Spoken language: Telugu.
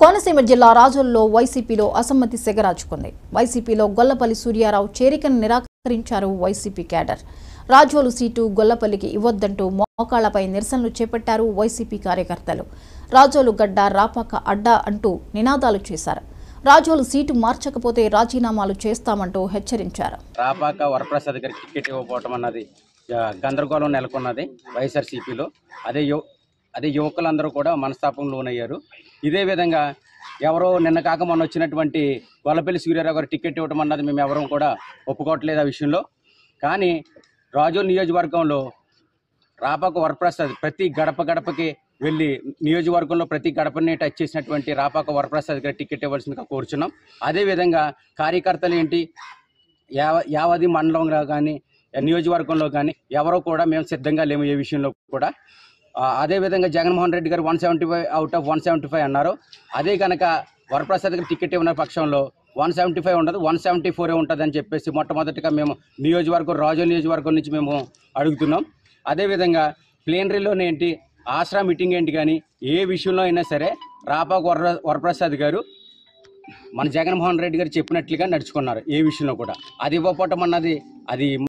కోనసీమ జిల్లా రాజోలులో వైసీపీలో అసమ్మతి సెగరాచుకుంది. వైసీపీలో గొల్లపల్లి సూర్యారావు చేరికను నిరాకరించారు వైసీపీ క్యాడర్. రాజోలు సీటు గొల్లపల్లికి ఇవ్వొద్దంటూ మోకాళ్లపై నిరసనలు చేపట్టారు వైసీపీ కార్యకర్తలు. రాజోలు గడ్డ రాపాక అడ్డా అంటూ నినాదాలు చేశారు. రాజోలు సీటు మార్చకపోతే రాజీనామాలు చేస్తామంటూ హెచ్చరించారు. రాపాక వరప్రసాద్ గారికి టికెట్ ఇవ్వకపోవడం అన్నది గందరగోళం నెలకొన్నది వైఎస్ఆర్సీపీలో. అదే యువకులందరూ కూడా మనస్తాపంలో లోనయ్యారు. ఇదే విధంగా ఎవరో నిన్న కాక మొన్న వచ్చినటువంటి గొల్లపల్లి సూర్యారావు గారు టికెట్ ఇవ్వడం అన్నది మేము ఎవరూ కూడా ఒప్పుకోవట్లేదు ఆ విషయంలో. కానీ రాజోలు నియోజకవర్గంలో రాపాక వరప్రసాద్ ప్రతి గడపకి వెళ్ళి నియోజకవర్గంలో ప్రతి గడపని టచ్ చేసినటువంటి రాపాక వరప్రసాద్ గారి టికెట్ ఇవ్వాల్సిందిగా కోరుచున్నాం. అదేవిధంగా కార్యకర్తలు ఏంటి యావది మండలంలో కానీ నియోజకవర్గంలో కానీ ఎవరో కూడా మేము సిద్ధంగా లేము ఏ విషయంలో కూడా. అదేవిధంగా జగన్మోహన్ రెడ్డి గారు 175 అవుట్ ఆఫ్ 175 అన్నారు. అదే కనుక వరప్రసాద్ గారు టికెట్ ఇవ్వని పక్షంలో 175 ఉండదు, 174 ఉంటుంది అని చెప్పేసి మొట్టమొదటిగా మేము రాజోలు నియోజకవర్గం నుంచి మేము అడుగుతున్నాం. అదేవిధంగా ప్లేనరీలోనే ఏంటి ఆసరా మీటింగ్ ఏంటి కానీ ఏ విషయంలో అయినా సరే రాపాక వరప్రసాద్ గారు మన జగన్మోహన్ రెడ్డి గారు చెప్పినట్లుగా నడుచుకున్నారు. ఏ విషయంలో కూడా అది ఇవ్వకపోవటం అన్నది అది